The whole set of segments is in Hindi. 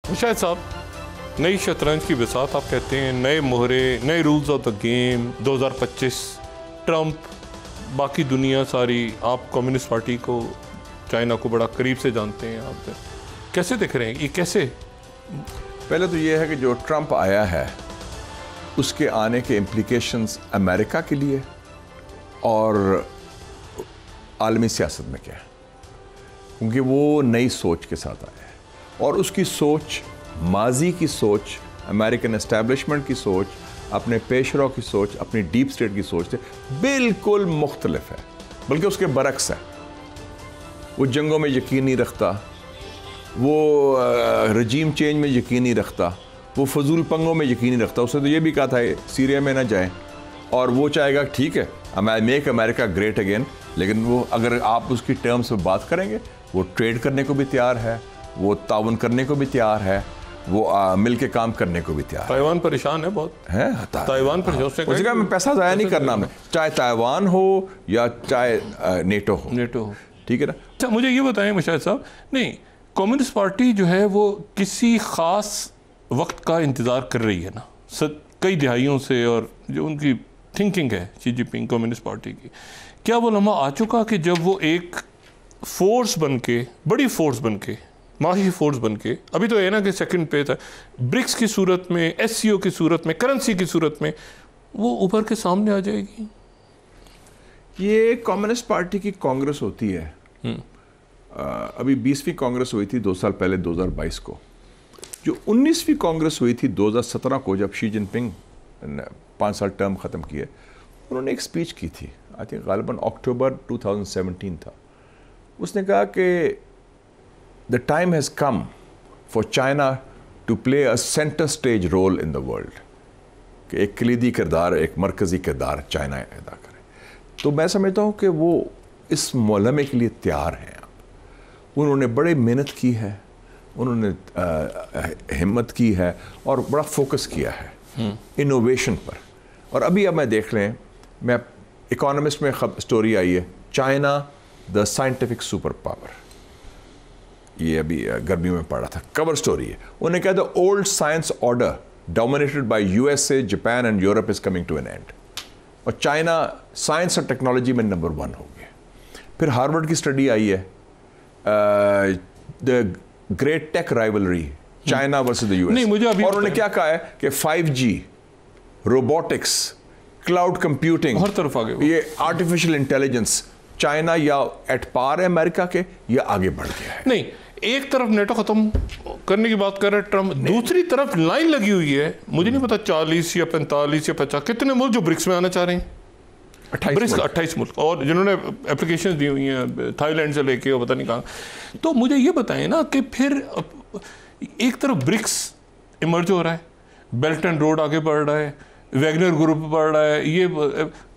शायद साहब, नई शतरंज की बिसात आप कहते हैं, नए मोहरे, नए rules of the game 2025, Trump, बाकी दुनिया सारी, आप कम्युनिस्ट पार्टी को, चाइना को बड़ा करीब से जानते हैं आप, कैसे देख रहे हैं ये कैसे? पहले तो ये है कि जो ट्रंप आया है उसके आने के इम्प्लीकेशंस अमेरिका के लिए और आलमी सियासत में क्या है, क्योंकि वो नई सोच के साथ आया है और उसकी सोच, माजी की सोच, अमेरिकन एस्टैब्लिशमेंट की सोच, अपने पेशरों की सोच, अपनी डीप स्टेट की सोच से बिल्कुल मुख्तलिफ है, बल्कि उसके बरक्स है। वो जंगों में यकीन नहीं रखता, वो रजीम चेंज में यकीन नहीं रखता, वो फजूल पंगों में यकीन नहीं रखता। उसने तो ये भी कहा था सीरिया में ना जाएं, और वो चाहेगा ठीक है मेक अमेरिका ग्रेट अगेन, लेकिन वो अगर आप उसकी टर्म्स में बात करेंगे, वो ट्रेड करने को भी तैयार है, वो ताउन करने को भी तैयार है, वो मिल के काम करने को भी तैयार है। ताइवान परेशान है बहुत, है ताइवान पर, उस जगह में पैसा ज़ाया नहीं करना हमने, चाहे ताइवान हो या चाहे नेटो हो, ठीक है ना। अच्छा, मुझे ये बताएं मुशाहिद साहब, नहीं कम्युनिस्ट पार्टी जो है वो किसी ख़ास वक्त का इंतज़ार कर रही है ना, कई दिहाइयों से, और जो उनकी थिंकिंग है शी जिनपिंग कम्युनिस्ट पार्टी की, क्या वो लम्हा आ चुका कि जब वो एक फोर्स बन के, बड़ी फोर्स बन के, माही फोर्स बन के, अभी तो है ना कि सेकंड पे था, ब्रिक्स की सूरत में, SCO की सूरत में, करेंसी की सूरत में, वो ऊपर के सामने आ जाएगी? ये कम्युनिस्ट पार्टी की कांग्रेस होती है। अभी 20वीं कांग्रेस हुई थी 2 साल पहले 2022 को। जो 19वीं कांग्रेस हुई थी 2017 को, जब शी जिनपिंग 5 साल टर्म ख़त्म किए, उन्होंने एक स्पीच की थी, आई थिंक गालिबन अक्टूबर 2017 था। उसने कहा कि the time has come for China to play a centre stage role in the world, कि एक कलीदी किरदार, एक मरकज़ी किरदार चाइना अदा करे। तो मैं समझता हूँ कि वो इस मोलमे के लिए तैयार हैं। उन्होंने बड़ी मेहनत की है, उन्होंने हिम्मत की है और बड़ा फोकस किया है इनोवेशन पर। और अभी अब मैं देख लें, मैं इकोनॉमिस्ट में स्टोरी आई है, China the scientific super power, ये अभी गर्मियों में पढ़ा था, कवर स्टोरी है। उन्होंने कहा the old science order dominated by USA, Japan and Europe is coming to an end, और चाइना साइंस और टेक्नोलॉजी में नंबर 1 हो गया। फिर हार्वर्ड की स्टडी आई है, the great tech rivalry, China versus the US। नहीं, मुझे अभी और उन्होंने क्या कहा है कि 5G, रोबोटिक्स, क्लाउड कंप्यूटिंग, हर तरफ आगे, ये आर्टिफिशियल इंटेलिजेंस, चाइना या एट पार है अमेरिका के या आगे बढ़ गया है। नहीं, एक तरफ नेटो खत्म करने की बात कर रहे हैं ट्रंप, दूसरी तरफ लाइन लगी हुई है, मुझे नहीं पता 40 या 45 या 50 कितने मुल्क जो ब्रिक्स में आना चाह रहे हैं, 28 मुल्क, और जिन्होंने एप्लीकेशन दी हुई हैं थाईलैंड से लेके और पता नहीं कहाँ। तो मुझे ये बताएं ना कि फिर एक तरफ ब्रिक्स इमर्ज हो रहा है, बेल्ट एंड रोड आगे बढ़ रहा है, वैगनर ग्रुप बढ़ रहा है, ये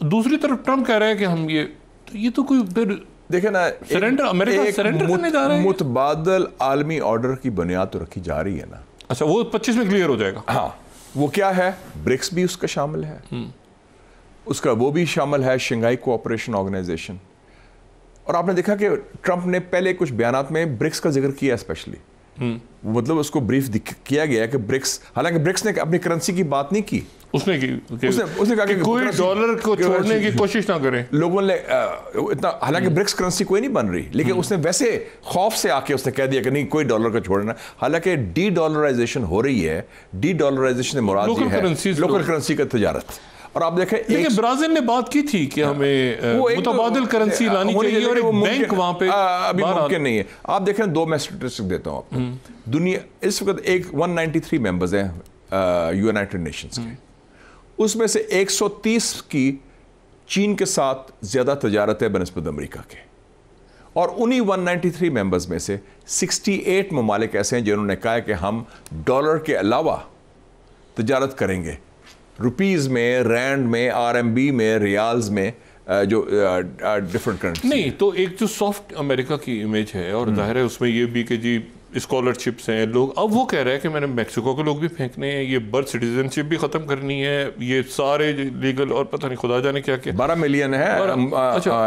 दूसरी तरफ ट्रंप कह रहा है कि हम ये तो कोई फिर देखे ना, सरेंडर, अमेरिका सरेंडर करने जा रहा है। मुतबादल आलमी ऑर्डर की बुनियाद तो रखी जा रही है ना। अच्छा, वो 25 में क्लियर हो जाएगा। हाँ, वो क्या है, ब्रिक्स भी उसका शामिल है, उसका वो भी शामिल है शंघाई कोऑपरेशन ऑर्गेनाइजेशन। और आपने देखा कि ट्रंप ने पहले कुछ बयानात में ब्रिक्स का जिक्र किया स्पेशली, मतलब उसको ब्रीफ किया गया कि ब्रिक्स, हालांकि ब्रिक्स ने अपनी करेंसी की बात नहीं की, उसने कहा कि कोई डॉलर को छोड़ने की कोशिश ना करें लोगों ने इतना, हालांकि ब्रिक्स करेंसी कोई नहीं बन रही, लेकिन उसने वैसे खौफ से आके उसने कह दिया कि नहीं कोई डॉलर को छोड़ना। हालांकि डी डॉलराइजेशन हो रही है, डी डॉलराइजेशन से मुराद ये है लोकल करेंसी का तजारत। और आप देखें, लेकिन ब्राजील ने बात की थी कि हमें मुतबादिल करेंसी लानी चाहिए और एक बैंक वहां पे अभी मुमकिन नहीं है। आप देखें, 2 मैं स्टैटिस्टिक्स देता हूं आपको। दुनिया इस वक्त 193 मेंबर्स हैं यूनाइटेड नेशंस के, उसमें से 130 की चीन के साथ ज्यादा तजारत है बनस्बत अमेरिका के, और उन्हीं 193 मेंबर्स में से 68 ममालिक ऐसे हैं जिन्होंने कहा है कि हम डॉलर के अलावा तजारत करेंगे, रुपीज़ में, रैंड में, RMB में, रियाल्स में, जो डिफरेंट करेंसी। नहीं तो एक जो सॉफ्ट अमेरिका की इमेज है, और जाहिर है उसमें ये भी कि जी स्कॉलरशिप्स हैं लोग, अब वो कह रहे हैं कि मैंने मेक्सिको के लोग भी फेंकने हैं, ये बर्थ सिटीजनशिप भी ख़त्म करनी है, ये सारे लीगल और पता नहीं खुदा जाने क्या क्या 12 मिलियन है। अच्छा,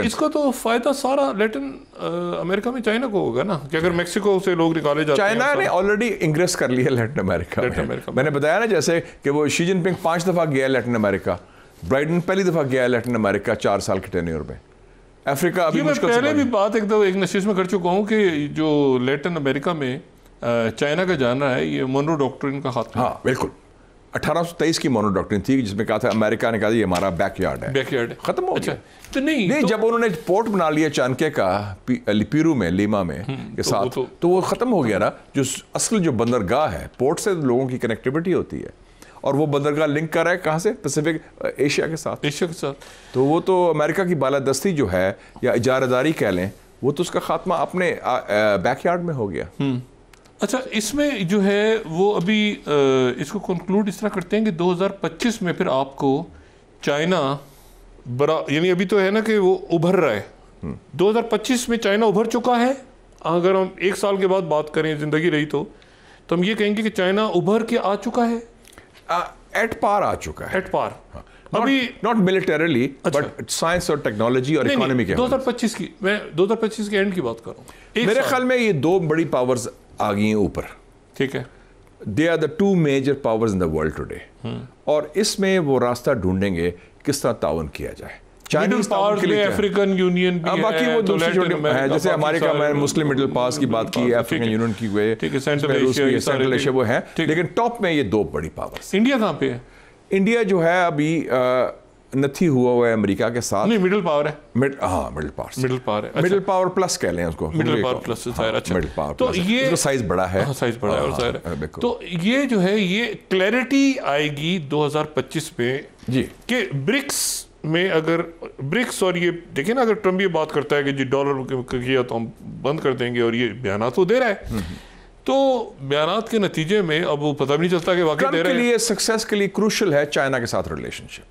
इसका तो फ़ायदा सारा लैटिन अमेरिका में चाइना को होगा ना, कि अगर मेक्सिको से लोग निकाले जाते हैं। चाइना ने ऑलरेडी इंग्रेस कर लिया लैटिन अमेरिका में। मैंने बताया ना जैसे कि वो शी जिनपिंग 5 दफ़ा गया लैटिन अमेरिका, बाइडेन पहली दफ़ा गया लैटिन अमेरिका 4 साल के टेन्योर में। अफ्रीका अभी मैं पहले भी बात एक नशिश में कर चुका हूँ कि जो लैटिन अमेरिका में चाइना का जाना है, ये मोनो डॉक्ट्रिन का खात्मा। हाँ बिल्कुल, 1823 की मोनो डॉक्ट्रिन थी जिसमें कहा था, अमेरिका ने कहा था ये हमारा बैकयार्ड है, खत्म हो गया। तो नहीं तो, जब उन्होंने पोर्ट बना लिया चाणक्य का पेरू में, लीमा में के साथ, तो वो खत्म हो गया ना। जो असल जो बंदरगाह है, पोर्ट से लोगों की कनेक्टिविटी होती है, और वो बंदरगाह लिंक कर रहा है कहाँ से, पैसिफिक एशिया के साथ। तो वो तो अमेरिका की बालादस्ती जो है या इजारादारी कह लें, वो तो उसका खात्मा अपने बैकयार्ड में हो गया। अच्छा, इसमें जो है वो अभी इसको कंक्लूड इस तरह करते हैं कि 2025 में फिर आपको चाइना बड़ा, यानी अभी तो है ना कि वो उभर रहा है, 2025 में चाइना उभर चुका है। अगर हम 1 साल के बाद बात करें, जिंदगी रही तो हम ये कहेंगे कि चाइना उभर के आ चुका है, एट पार आ चुका है। एट पार अभी नॉट मिलिटरीली, बट साइंस और टेक्नोलॉजी और इकोनॉमी के 2025 की, मैं 2025 के एंड की बात कर रहा हूँ। मेरे ख्याल में ये 2 बड़ी पावर्स आ गई हैं ऊपर, ठीक है। They are the 2 major powers in the world today, और इसमें वो रास्ता ढूंढेंगे किस तरह ताउन किया जाए। चाइनीज पावर्स के लिए अफ्रीकन यूनियन भी है, बाकी वो दूसरी छोटी है, जैसे अमेरिका में मुस्लिम मिडिल पास की बात की, अफ्रीकन यूनियन की हुए, सेंट्रल एशिया वो है, लेकिन टॉप में ये 2 बड़ी पावर्स। इंडिया कहाँ पे है? इंडिया जो है अभी नथी हुआ है अमेरिका के साथ। नहीं, मिडिल पावर है। मिडिल पावर है, मिडिल पावर प्लस कह लें उसको, मिडिल पावर प्लस। अच्छा, मिडिल पावर तो ये साइज बड़ा है, साइज बड़ा है और जाहिर है। तो ये जो है, ये क्लैरिटी आएगी 2025 में जी, कि ब्रिक्स में, अगर ब्रिक्स, और ये देखिए ना, अगर ट्रम्प ये बात करता है कि जी डॉलर किया तो हम बंद कर देंगे, और ये बयान तो दे रहा है, तो बयानात के नतीजे में अब वो पता भी नहीं चलता कि वाकई दे रहे हैं। के लिए सक्सेस के लिए क्रूशल है चाइना के साथ रिलेशनशिप,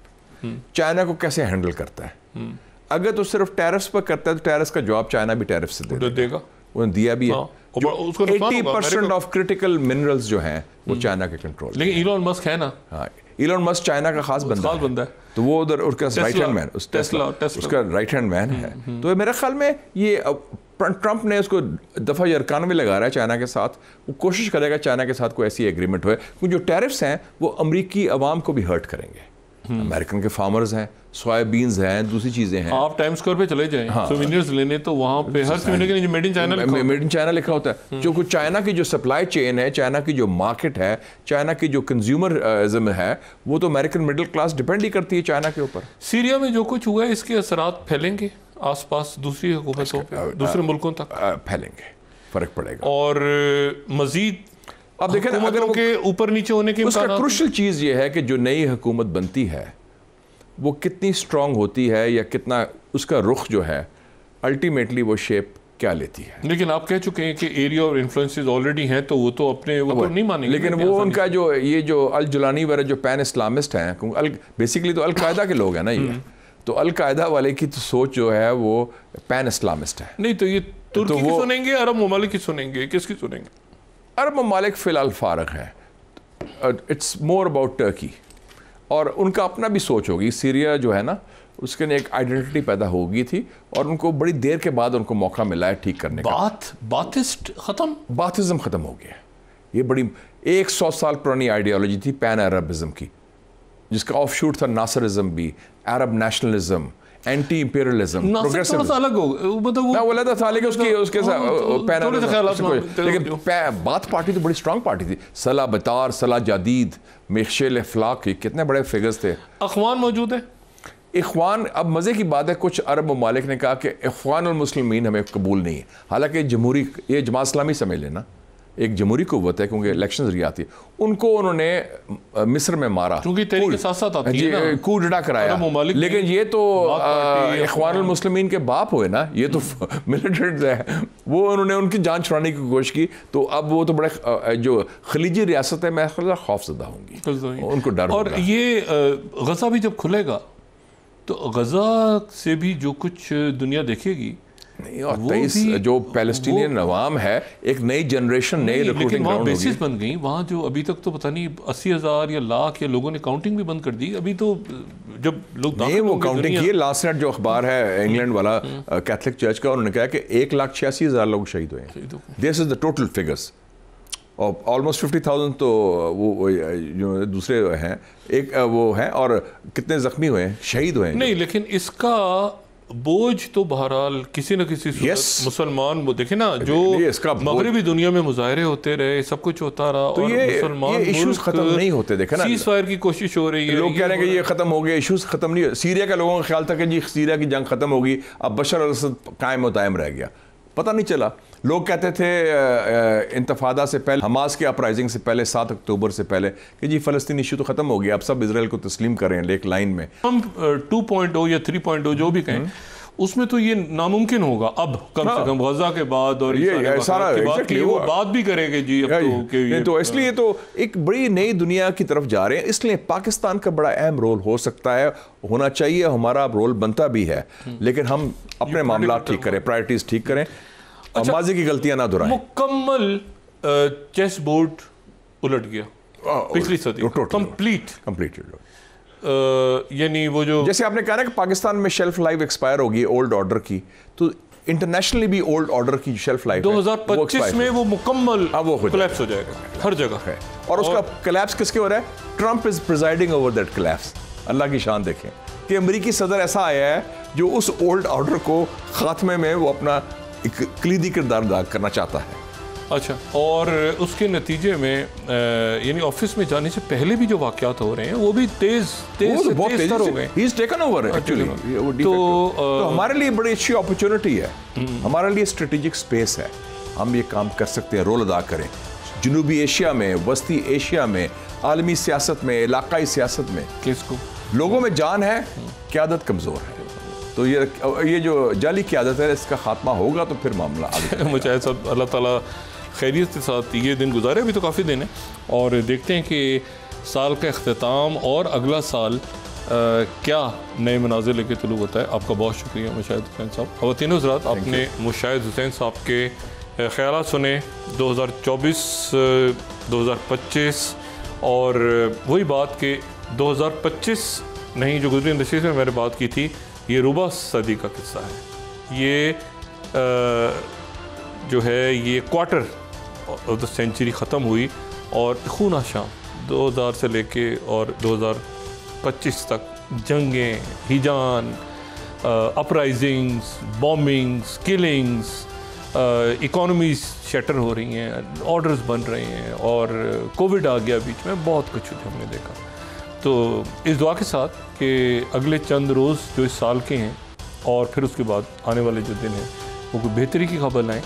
चाइना को कैसे हैंडल करता है। अगर तो सिर्फ टैरिफ्स पर करता है तो टैरिफ्स का जवाब चाइना भी टैरिफ से देगा, उन्होंने दिया भी है। 80% ऑफ क्रिटिकल मिनरल्स जो हैं वो चाइना के कंट्रोल। लेकिन इलॉन मस्क है ना, हाँ, इलॉन मस्क चाइना का खास बंदा है, तो वो उधर उसका राइट हैंड मैन, उसका राइट हैंड मैन है। तो मेरे ख्याल में ये ट्रंप ने उसको दफ़ा 91 लगा रहा है चाइना के साथ, वो कोशिश करेगा चाइना के साथ कोई ऐसी एग्रीमेंट हो, क्योंकि जो टैरिफ्स हैं वो अमरीकी अवाम को भी हर्ट करेंगे। अमेरिकन के फार्मर्स हैं, सोयाबीन्स हैं, दूसरी चीज़ें हैं। आप टाइम्स स्क्वायर पे चले जाएं, सोवेनियर्स लेने, तो वहाँ पे हर सोवेनियर के नीचे मेड इन चाइना लिखा होता है। जो कुछ चाइना की जो सप्लाई चेन है, चाइना की जो मार्केट है, चाइना की जो कंज्यूमरिज्म है, वो तो अमेरिकन मिडिल क्लास डिपेंड ही करती है चाइना के ऊपर। सीरिया में जो कुछ हुआ है, इसके असरात फैलेंगे आसपास दूसरी हुकूमतों पे, दूसरे मुल्कों तक फैलेंगे, फर्क पड़ेगा। और मजीद अब देखें, अगर के ऊपर नीचे होने की उसका क्रूशियल चीज़ ये है कि जो नई हुकूमत बनती है वो कितनी स्ट्रांग होती है, या कितना उसका रुख जो है अल्टीमेटली वो शेप क्या लेती है। लेकिन आप कह चुके हैं कि एरिया और इन्फ्लुएंसेस ऑलरेडी हैं, तो वो तो अपने वो तो नहीं मानेंगे। लेकिन वो उनका जो ये जो अल जुलानी वगैरह जो पैन इस्लामिस्ट हैं, बेसिकली तो अल कायदा के लोग हैं ना ये, तो अल कायदा वाले की तो सोच जो है वो पैन इस्लामिस्ट है। नहीं तो ये तुर्की की सुनेंगे, अरब ममालिक की सुनेंगे, किसकी सुनेंगे? अरब ममालिक फ़िलहाल फारग है, इट्स मोर अबाउट टर्की, और उनका अपना भी सोच होगी। सीरिया जो है ना, उसके लिए एक आइडेंटिटी पैदा होगी थी, और उनको बड़ी देर के बाद उनको मौका मिला है ठीक करने का। बाथिज़म ख़त्म हो गया। ये बड़ी 100 साल पुरानी आइडियोलॉजी थी पैन अरबिज़म की, जिसका ऑफ शूट था नासरिज्म भी, अरब नेशनलिज्म, एंटी इंपीरियलिज्म, प्रोग्रेसिव अलग हो, मतलब वो अलग था, लेकिन उसके लेकिन बात पार्टी तो बड़ी स्ट्रांग पार्टी थी। सलाह बतार, सलाह जादीद, मिशेल इफ्लाक, कितने बड़े फिगर्स थे। अखवान मौजूद है। इख्वान, अब मज़े की बात है, कुछ अरब ममालिक ने कहा कि इख्वान और मुस्लिमीन हमें कबूल नहीं है। हालांकि जमहूरी, ये जमात इस्लामी समझ लेना, एक जमहूरी कुव्वत है, क्योंकि इलेक्शन रिया थी, उनको उन्होंने मिस्र में मारा, क्योंकि तहरीक साथ आती है ना, कूद डा कराया। लेकिन ये तो इख्वान अल मुस्लिमीन के बाप हुए ना, ये तो मिलिटेंट है, वो उन्होंने उनकी जान छुड़ाने की कोशिश की। तो अब वो तो बड़े जो खलीजी रियासत है, मैं खौफजदा होंगी, उनको डर। और ये गज़ा भी जब खुलेगा तो गज़ा से भी जो कुछ दुनिया देखेगी, और 23 जो पैलेस्टीनियन अवाम है, एक नई जनरेशन, नई रिक्रूटिंग वहाँ बेसिस बन गई। वहाँ जो अभी तक तो पता नहीं 80,000 या लाख या लोगों ने काउंटिंग भी बंद कर दी। अभी तो जब लोग नहीं वो काउंटिंग की, लास्ट नाइट जो अखबार है इंग्लैंड वाला कैथलिक चर्च का, उन्होंने कहा कि 1,86,000 लोग शहीद हुए। This is the total figures, और ऑलमोस्ट 50,000 तो वो जो दूसरे हैं, एक वो हैं, और कितने जख्मी हुए हैं, शहीद हुए हैं। नहीं, लेकिन इसका बोझ तो बहरहाल किसी न किसी मुसलमान, वो देखे ना जो मगरबी दुनिया में मुजाहरे होते रहे, सब कुछ होता रहा, तो और ये इश्यूज खत्म नहीं होते। देखे ना, सीज फायर की कोशिश हो रही है, लोग कह रहे हैं कि ये खत्म हो गया, इश्यूज खत्म नहीं। सीरिया के लोगों का ख्याल था कि जी सीरिया की जंग खत्म होगी, अब बशर अल-असद कायम और दायम रह गया, पता नहीं चला। लोग कहते थे इंतफादा से पहले, हमास के अपराइजिंग से पहले, 7 अक्टूबर से पहले, कि जी फ़लस्तीन इशू तो ख़त्म हो गया, अब सब इसराइल को तस्लीम कर रहे हैं एक लाइन में। हम 2.0 या 3.0 जो भी कहें, उसमें तो ये नामुमकिन होगा अब, कम से कम गजा के बाद और ये सारा वो बात भी करेंगे जी अब तो इसलिए तो एक बड़ी नई दुनिया की तरफ जा रहे हैं। इसलिए पाकिस्तान का बड़ा अहम रोल हो सकता है, होना चाहिए, हमारा रोल बनता भी है, लेकिन हम अपने मामला ठीक करें, प्रायोरिटीज ठीक करें, माजी की गलतियां ना दोहराएं। मुकम्मल चेस बोर्ड उलट गया पिछली सदी, कंप्लीट। यानी वो जो, जैसे आपने कहा ना कि पाकिस्तान में शेल्फ लाइफ एक्सपायर होगी ओल्ड ऑर्डर की, तो इंटरनेशनली भी ओल्ड ऑर्डर की शेल्फ लाइफ 2025 में वो मुकम्मल कोलैप्स हो जाएगा हर जगह है। और उसका कोलैप्स किसके हो रहा है? Trump is presiding over that collapse. अल्लाह की शान देखें कि अमेरिकी सदर ऐसा आया है जो उस ओल्ड ऑर्डर को खात्मे में वो अपना एक कलीदी किरदार अदा करना चाहता है। अच्छा, और उसके नतीजे में यानी ऑफिस में जाने से पहले भी जो वाकयात हो रहे हैं वो भी तेज हो गए। He is taken over actually. तो हमारे लिए बड़ी अच्छी अपॉर्चुनिटी है, हमारे लिए स्ट्रेटेजिक स्पेस है, हम ये काम कर सकते हैं, रोल अदा करें। जनूबी एशिया में, वस्ती एशिया में, आलमी सियासत में, इलाकाई सियासत में किसको लोगों में जान है, क़यादत कमज़ोर है। तो ये जो जाली क़यादत है, इसका खात्मा होगा तो फिर मामला आगे। मुझे सब अल्लाह ताला खैरियत के साथ ये दिन गुजारे, अभी तो काफ़ी दिन है, और देखते हैं कि साल का अख्ताम और अगला साल क्या नए मनाज़िर लेके तुलू होता है। आपका बहुत शुक्रिया मुशाहिद हुसैन साहब। ख़वातीन हज़रात, आपने मुशाहिद हुसैन साहब के ख़यालात सुने 2024 2025, और वही बात कि 2025 नहीं, जो गुज़री नशीस में मैंने बात की थी, ये रुबा सदी का किस्सा है। ये जो है ये क्वार्टर ऑफ द सेंचुरी ख़त्म हुई, और खून शाम 2000 से लेके और 2025 तक जंगें, हिजान, uprisings, bombings, killings, economies shutter हो रही हैं, ऑर्डर्स बन रहे हैं, और कोविड आ गया बीच में, बहुत कुछ हमने देखा। तो इस दुआ के साथ कि अगले चंद रोज़ जो इस साल के हैं और फिर उसके बाद आने वाले जो दिन हैं वो कोई बेहतरी की खबर लाएँ।